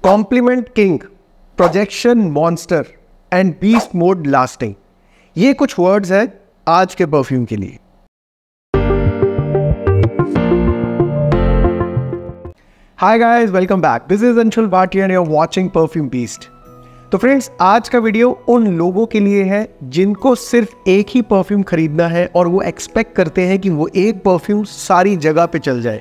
Complement king, projection monster and beast mode lasting, ये कुछ words हैं आज के परफ्यूम के लिए। Hi guys, welcome back. This is Anshul Bhatia and you are watching perfume beast. तो फ्रेंड्स, आज का वीडियो उन लोगों के लिए है जिनको सिर्फ एक ही परफ्यूम खरीदना है और वो एक्सपेक्ट करते हैं कि वो एक परफ्यूम सारी जगह पे चल जाए,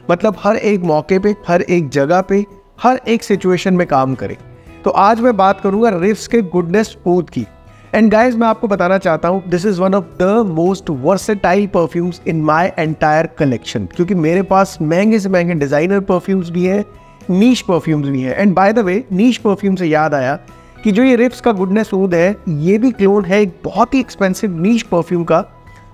मतलब हर एक मौके पे, हर एक जगह पे, हर एक सिचुएशन में काम करे। तो आज मैं बात करूंगा रिफ्स के गुडनेस ऊद की। एंड गाइस, मैं आपको बताना चाहता हूँ this is one of the most versatile perfumes in my entire collection, क्योंकि मेरे पास महंगे से महंगे डिजाइनर परफ्यूम्स भी हैं, नीश परफ्यूम्स भी हैं। And by the way, niche perfume से याद आया कि जो ये रिफ्स का गुडनेस ऊद है, ये भी क्लोन है एक बहुत ही एक्सपेंसिव नीश परफ्यूम का।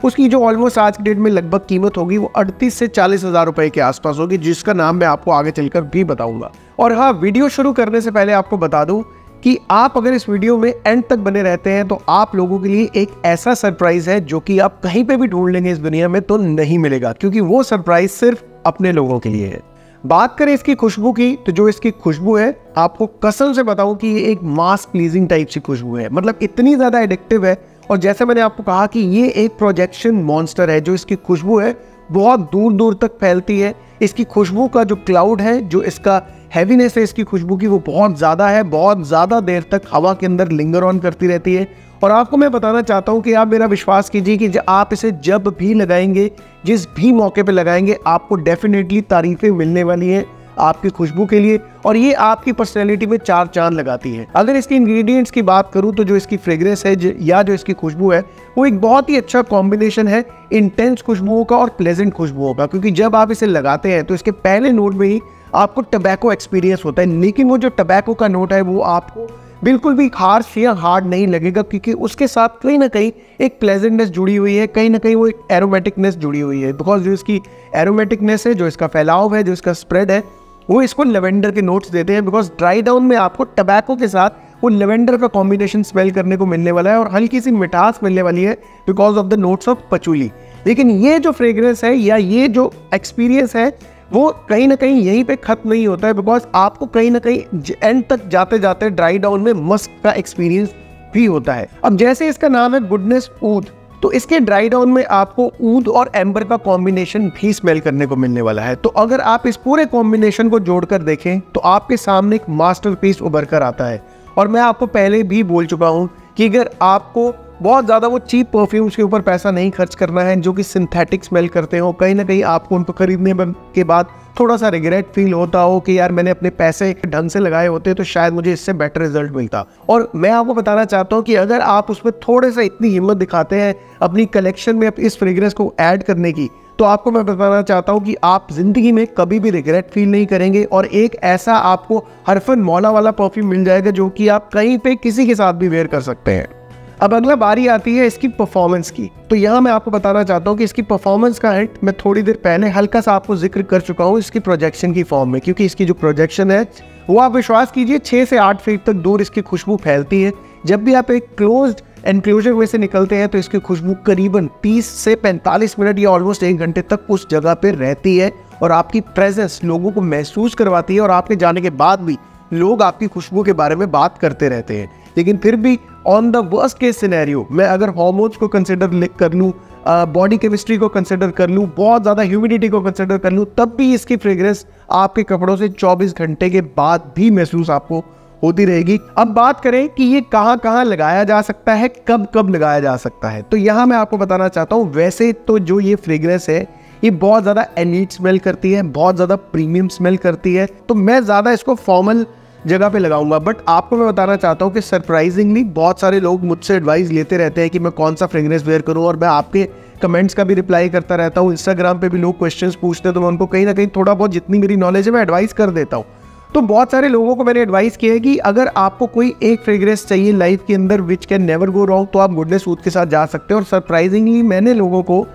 उसकी जो ऑलमोस्ट आज की डेट में लगभग कीमत होगी वो 38 से 40 हज़ार रुपए के आसपास होगी, जिसका नाम मैं आपको आगे चलकर भी बताऊंगा। और हाँ, वीडियो शुरू करने से पहले आपको बता दूं कि आप अगर इस वीडियो में एंड तक बने रहते हैं तो आप लोगों के लिए एक ऐसा सरप्राइज है जो कि आप कहीं पे भी ढूंढ लेंगे इस दुनिया में तो नहीं मिलेगा, क्योंकि वो सरप्राइज सिर्फ अपने लोगों के लिए है। बात करें इसकी खुशबू की, तो जो इसकी खुशबू है, आपको कसम से बताऊं कि ये एक मास प्लीजिंग टाइप की खुशबू है, मतलब इतनी ज्यादा एडिक्टिव है। और जैसे मैंने आपको कहा कि ये एक प्रोजेक्शन मॉन्स्टर है, जो इसकी खुशबू है बहुत दूर दूर तक फैलती है। इसकी खुशबू का जो क्लाउड है, जो इसका हैवीनेस है इसकी खुशबू की, वो बहुत ज़्यादा है, बहुत ज़्यादा देर तक हवा के अंदर लिंगर ऑन करती रहती है। और आपको मैं बताना चाहता हूँ कि आप मेरा विश्वास कीजिए कि आप इसे जब भी लगाएंगे, जिस भी मौके पे लगाएंगे, आपको डेफिनेटली तारीफें मिलने वाली हैं आपकी खुशबू के लिए, और ये आपकी पर्सनैलिटी में चार चांद लगाती है। अगर इसके इंग्रेडिएंट्स की बात करूँ तो जो इसकी फ्रेग्रेंस है या जो इसकी खुशबू है, वो एक बहुत ही अच्छा कॉम्बिनेशन है इंटेंस खुशबुओं का और प्लेजेंट खुशबुओं का। क्योंकि जब आप इसे लगाते हैं तो इसके पहले नोट में ही आपको टबैको एक्सपीरियंस होता है, लेकिन वो जो टबैको का नोट है वो आपको बिल्कुल भी हार्श या हार्ड नहीं लगेगा, क्योंकि उसके साथ कहीं ना कहीं एक प्लेजेंटनेस जुड़ी हुई है, कहीं ना कहीं वो एक एरोमेटिकनेस जुड़ी हुई है। बिकॉज जो इसकी एरोमेटिकनेस है, जो इसका फैलाव है, जो इसका स्प्रेड है, वो इसको लेवेंडर के नोट्स देते हैं। बिकॉज ड्राई डाउन में आपको टबैको के साथ वो लेवेंडर का कॉम्बिनेशन स्मेल करने को मिलने वाला है और हल्की सी मिठास मिलने वाली है because of the notes of पचूली। लेकिन ये जो फ्रेग्रेंस है या ये जो एक्सपीरियंस है, वो कहीं ना कहीं यहीं पे खत्म नहीं होता है, बिकॉज आपको कहीं ना कहीं एंड तक जाते जाते ड्राई डाउन में मस्क का एक्सपीरियंस भी होता है। अब जैसे इसका नाम है गुडनेस ऊद, तो इसके ड्राई डाउन में आपको ऊद और एम्बर का कॉम्बिनेशन भी स्मेल करने को मिलने वाला है। तो अगर आप इस पूरे कॉम्बिनेशन को जोड़कर देखें तो आपके सामने एक मास्टरपीस उभर कर आता है। और मैं आपको पहले भी बोल चुका हूं कि अगर आपको बहुत ज़्यादा वो चीप परफ्यूम्स के ऊपर पैसा नहीं खर्च करना है जो कि सिंथेटिक स्मेल करते हो, कहीं ना कहीं आपको उनको खरीदने के बाद थोड़ा सा रिग्रेट फील होता हो कि यार मैंने अपने पैसे ढंग से लगाए होते तो शायद मुझे इससे बेटर रिजल्ट मिलता। और मैं आपको बताना चाहता हूँ कि अगर आप उसमें थोड़े सा इतनी हिम्मत दिखाते हैं अपनी कलेक्शन में इस फ्रेग्रेंस को ऐड करने की, तो आपको मैं बताना चाहता हूँ कि आप जिंदगी में कभी भी रिग्रेट फील नहीं करेंगे और एक ऐसा आपको हरफन मौला वाला परफ्यूम मिल जाएगा जो कि आप कहीं पे किसी के साथ भी वेयर कर सकते हैं। अब अगला बारी आती है इसकी परफॉर्मेंस की। तो यहाँ मैं आपको बताना चाहता हूँ कि इसकी परफॉर्मेंस का हिंट मैं थोड़ी देर पहले हल्का सा आपको जिक्र कर चुका हूँ इसकी प्रोजेक्शन की फॉर्म में, क्योंकि इसकी जो प्रोजेक्शन है वो आप विश्वास कीजिए 6 से 8 फीट तक दूर इसकी खुशबू फैलती है। जब भी आप एक क्लोज्ड एनक्लोजर में से निकलते हैं तो इसकी खुशबू करीबन 30 से 45 मिनट या ऑलमोस्ट 1 घंटे तक उस जगह पे रहती है और आपकी प्रेजेंस लोगों को महसूस करवाती है, और आपके जाने के बाद भी लोग आपकी खुशबू के बारे में बात करते रहते हैं। लेकिन फिर भी on the worst case scenario, मैं अगर हार्मोन्स को कंसिडर कर लूँ, बॉडी केमिस्ट्री को कंसिडर कर लूँ, बहुत ज़्यादा ह्यूमिडिटी को कंसिडर कर लूँ, तब भी इसकी फ्रेग्रेंस आपके कपड़ों से 24 घंटे के बाद भी महसूस आपको होती रहेगी। अब बात करें कि ये कहाँ कहाँ लगाया जा सकता है, कब कब लगाया जा सकता है, तो यहाँ मैं आपको बताना चाहता हूँ। वैसे तो जो ये फ्रेग्रेंस है ये बहुत ज़्यादा एलीट स्मेल करती है, बहुत ज़्यादा प्रीमियम स्मेल करती है, तो मैं ज़्यादा इसको फॉर्मल जगह पे लगाऊंगा। बट आपको मैं बताना चाहता हूँ कि सरप्राइजिंगली बहुत सारे लोग मुझसे एडवाइस लेते रहते हैं कि मैं कौन सा फ्रेग्रेंस वेयर करूँ, और मैं आपके कमेंट्स का भी रिप्लाई करता रहता हूँ। इंस्टाग्राम पे भी लोग क्वेश्चंस पूछते हैं तो मैं उनको कहीं ना कहीं थोड़ा बहुत जितनी मेरी नॉलेज है मैं एडवाइस कर देता हूँ। तो बहुत सारे लोगों को मैंने एडवाइस किया है कि अगर आपको कोई एक फ्रेग्रेंस चाहिए लाइफ के अंदर which can never go wrong, तो आप गुडनेस ऊद के साथ जा सकते हैं। और सरप्राइजिंगली मैंने लोगों को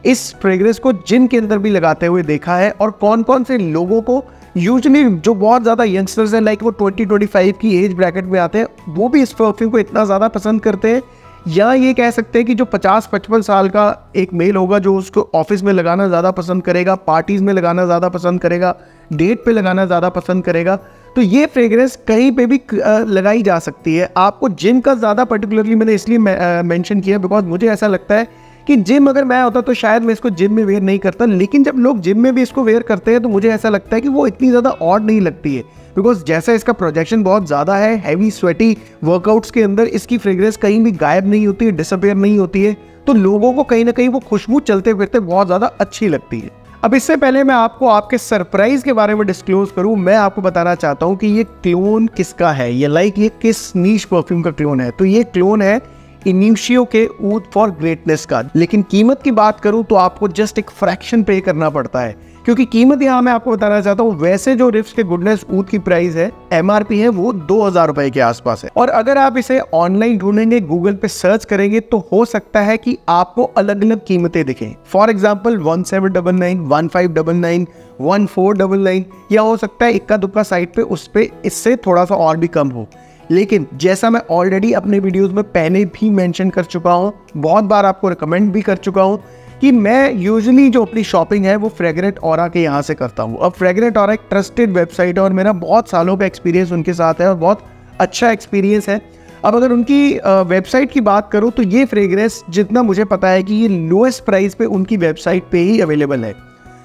इस फ्रेग्रेंस को जिन के अंदर भी लगाते हुए देखा है, और कौन कौन से लोगों को यूजुअली जो बहुत ज़्यादा यंगस्टर्स हैं, लाइक वो 20-25 की एज ब्रैकेट में आते हैं, वो भी इस परफ्यूम को इतना ज़्यादा पसंद करते हैं या ये कह सकते हैं कि जो 50-55 साल का एक मेल होगा जो उसको ऑफिस में लगाना ज़्यादा पसंद करेगा, पार्टीज़ में लगाना ज़्यादा पसंद करेगा, डेट पे लगाना ज़्यादा पसंद करेगा, तो ये फ्रेग्रेंस कहीं पे भी लगाई जा सकती है। आपको जिम का ज़्यादा पर्टिकुलरली मैंने इसलिए मेंशन किया बिकॉज मुझे ऐसा लगता है कि जिम अगर मैं होता तो शायद मैं इसको जिम में वेयर नहीं करता, लेकिन जब लोग जिम में भी इसको वेयर करते हैं तो मुझे ऐसा लगता है कि वो इतनी ज़्यादा ऑड नहीं लगती है, बिकॉज जैसा इसका प्रोजेक्शन बहुत ज़्यादा है, हैवी स्वेटी वर्कआउट्स के अंदर इसकी फ्रेग्रेंस कहीं भी गायब नहीं होती है, डिसअपियर नहीं होती है, तो लोगों को कहीं ना कहीं वो खुशबू चलते फिरते बहुत ज़्यादा अच्छी लगती है। अब इससे पहले मैं आपको आपके सरप्राइज के बारे में डिस्क्लोज करूं, मैं आपको बताना चाहता हूं कि ये क्लोन किसका है, ये किस नीश परफ्यूम का क्लोन है। तो ये क्लोन है इनिशियो के ऊद फॉर ग्रेटनेस का। लेकिन कीमत की बात करूं तो आपको जस्ट एक फ्रैक्शन पे करना पड़ता है, क्योंकि कीमत यहाँ मैं आपको बताना चाहता हूँ, वैसे जो रिफ्स के गुडनेस ऊद की प्राइस है MRP है वो 2000 रुपए के आसपास है, और अगर आप इसे ऑनलाइन ढूंढेंगे, गूगल पे सर्च करेंगे तो हो सकता है कि आपको अलग अलग कीमतें दिखें। फॉर एग्जाम्पल 1799, 1599, 1499, या हो सकता है इक्का दुक्का साइट पे उस पे इससे थोड़ा सा और भी कम हो। लेकिन जैसा मैं ऑलरेडी अपने वीडियोस में पहले भी मेंशन कर चुका हूँ, बहुत बार आपको रिकमेंड भी कर चुका हूँ कि मैं यूजुअली जो अपनी शॉपिंग है वो फ्रेग्रेंट ऑरा के यहाँ से करता हूँ। अब फ्रेग्रेंट ऑरा एक ट्रस्टेड वेबसाइट है और मेरा बहुत सालों का एक्सपीरियंस उनके साथ है और बहुत अच्छा एक्सपीरियंस है। अब अगर उनकी वेबसाइट की बात करूँ तो ये फ्रेग्रेंस जितना मुझे पता है कि ये लोएस्ट प्राइस पे उनकी वेबसाइट पे ही अवेलेबल है।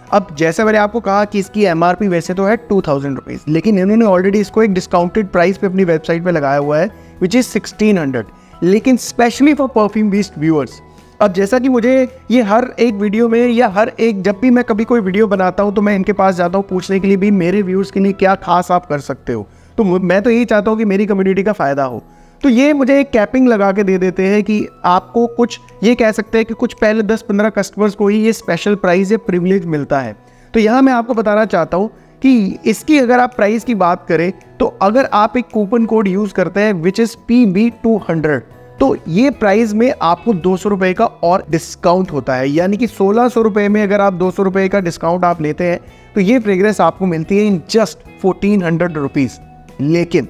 अब जैसे मैंने आपको कहा कि इसकी MRP वैसे तो है 2000 रुपीज़, लेकिन इन्होंने ऑलरेडी इसको एक डिस्काउंटेड प्राइस पे अपनी वेबसाइट पे लगाया हुआ है विच इज़ 1600, लेकिन specially for perfume beast viewers. अब जैसा कि मुझे ये हर एक वीडियो में या हर एक जब भी मैं कभी कोई वीडियो बनाता हूँ तो मैं इनके पास जाता हूँ पूछने के लिए भी मेरे व्यूअर्स के लिए क्या खास आप कर सकते हो, तो मैं तो यही चाहता हूँ कि मेरी कम्युनिटी का फ़ायदा हो। तो ये मुझे एक कैपिंग लगा के दे देते हैं कि आपको कुछ ये कह सकते हैं कि कुछ पहले 10-15 कस्टमर्स को ही ये स्पेशल प्राइस या प्रिविलेज मिलता है। तो यहाँ मैं आपको बताना चाहता हूँ कि इसकी अगर आप प्राइस की बात करें तो अगर आप एक कूपन कोड यूज़ करते हैं विच इज़ PB200, तो ये प्राइस में आपको 200 रुपये का और डिस्काउंट होता है, यानी कि 1600 रुपये में अगर आप 200 रुपये का डिस्काउंट आप लेते हैं तो ये फ्रेग्रेंस आपको मिलती है इन जस्ट 1400 रुपीज़। लेकिन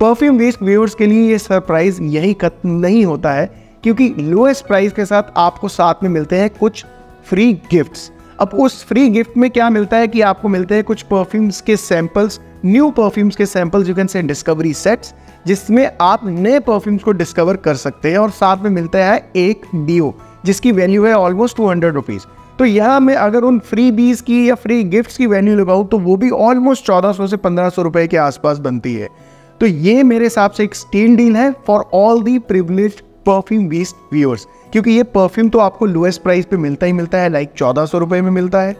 परफ्यूम बेस्ड व्यूअर्स के लिए ये सरप्राइज यही खत्म नहीं होता है, क्योंकि लोएस्ट प्राइस के साथ आपको साथ में मिलते हैं कुछ फ्री गिफ्ट्स। अब उस फ्री गिफ्ट में क्या मिलता है कि आपको मिलते हैं कुछ परफ्यूम्स के सैंपल्स, न्यू परफ्यूम्स के samples, you can say discovery sets, जिसमें आप नए परफ्यूम्स को डिस्कवर कर सकते हैं, और साथ में मिलता है एक डिओ जिसकी वैल्यू है ऑलमोस्ट 200 रुपीज़। तो यहाँ मैं अगर उन फ्री बीज की या फ्री गिफ्ट्स की वैल्यू लगाऊँ तो वो भी ऑलमोस्ट 1400 से 1500 रुपये के आसपास बनती है। तो ये मेरे हिसाब से एक स्टील डील है for all the privileged perfume beast viewers, क्योंकि ये परफ्यूम तो आपको लोएस्ट प्राइस पे मिलता ही मिलता है, लाइक 1400 रुपये में मिलता है,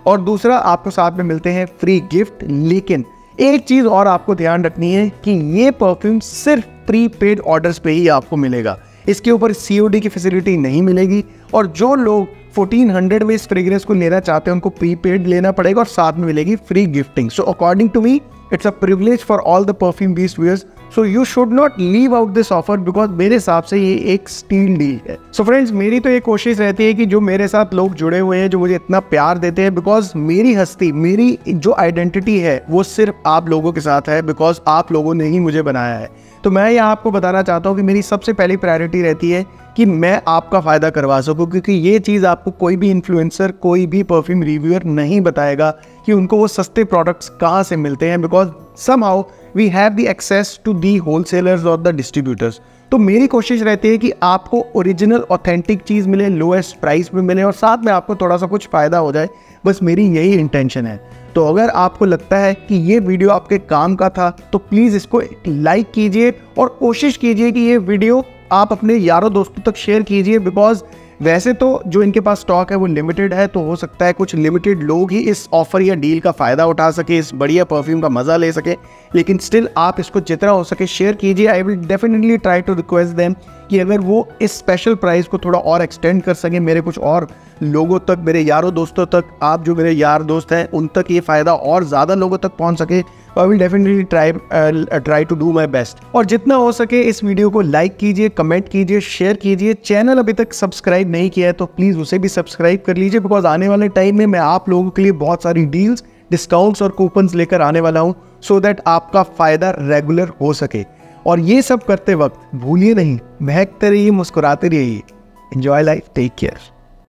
और दूसरा आपको साथ में मिलते हैं फ्री गिफ्ट। लेकिन एक चीज़ और आपको ध्यान रखनी है कि ये परफ्यूम सिर्फ प्रीपेड ऑर्डर्स पे ही आपको मिलेगा, इसके ऊपर COD की फैसिलिटी नहीं मिलेगी, और जो लोग 1400 में इस फ्रेग्रेंस को लेना चाहते हैं उनको प्रीपेड लेना पड़ेगा और साथ में मिलेगी free gifting. So according to me it's a privilege for all the perfume beast viewers, so you should not leave out this offer, because मेरे हिसाब से ये एक स्टील डील है। सो फ्रेंड्स, मेरी तो ये कोशिश रहती है कि जो मेरे साथ लोग जुड़े हुए हैं, जो मुझे इतना प्यार देते हैं, बिकॉज मेरी हस्ती, मेरी जो आइडेंटिटी है वो सिर्फ आप लोगों के साथ है, बिकॉज आप लोगों ने ही मुझे बनाया है। तो मैं यहाँ आपको बताना चाहता हूँ कि मेरी सबसे पहली प्रायोरिटी रहती है कि मैं आपका फ़ायदा करवा सकूँ, क्योंकि ये चीज़ आपको कोई भी इन्फ्लुएंसर, कोई भी परफ्यूम रिव्यूअर नहीं बताएगा कि उनको वो सस्ते प्रोडक्ट्स कहाँ से मिलते हैं, because somehow we have the access to the wholesalers और द डिस्ट्रीब्यूटर्स। तो मेरी कोशिश रहती है कि आपको ओरिजिनल ऑथेंटिक चीज़ मिले, लोएस्ट प्राइस में मिले, और साथ में आपको थोड़ा सा कुछ फ़ायदा हो जाए, बस मेरी यही इंटेंशन है। तो अगर आपको लगता है कि ये वीडियो आपके काम का था तो प्लीज़ इसको लाइक कीजिए और कोशिश कीजिए कि ये वीडियो आप अपने यारों दोस्तों तक शेयर कीजिए, बिकॉज वैसे तो जो इनके पास स्टॉक है वो लिमिटेड है, तो हो सकता है कुछ लिमिटेड लोग ही इस ऑफर या डील का फ़ायदा उठा सके, इस बढ़िया परफ्यूम का मज़ा ले सके। लेकिन स्टिल आप इसको जितना हो सके शेयर कीजिए। I will definitely try to request them कि अगर वो इस स्पेशल प्राइस को थोड़ा और एक्सटेंड कर सके मेरे कुछ और लोगों तक, मेरे यारों दोस्तों तक, आप जो मेरे यार दोस्त हैं उन तक ये फ़ायदा और ज़्यादा लोगों तक पहुंच सके, I will definitely try to do my best. और जितना हो सके इस वीडियो को लाइक कीजिए, कमेंट कीजिए, शेयर कीजिए। चैनल अभी तक सब्सक्राइब नहीं किया है तो प्लीज़ उसे भी सब्सक्राइब कर लीजिए, बिकॉज आने वाले टाइम में मैं आप लोगों के लिए बहुत सारी डील्स, डिस्काउंट्स और कूपन्स लेकर आने वाला हूँ, सो दैट आपका फ़ायदा रेगुलर हो सके। और ये सब करते वक्त भूलिए नहीं, महकते रहिए, मुस्कुराते रहिए। Enjoy life, take care.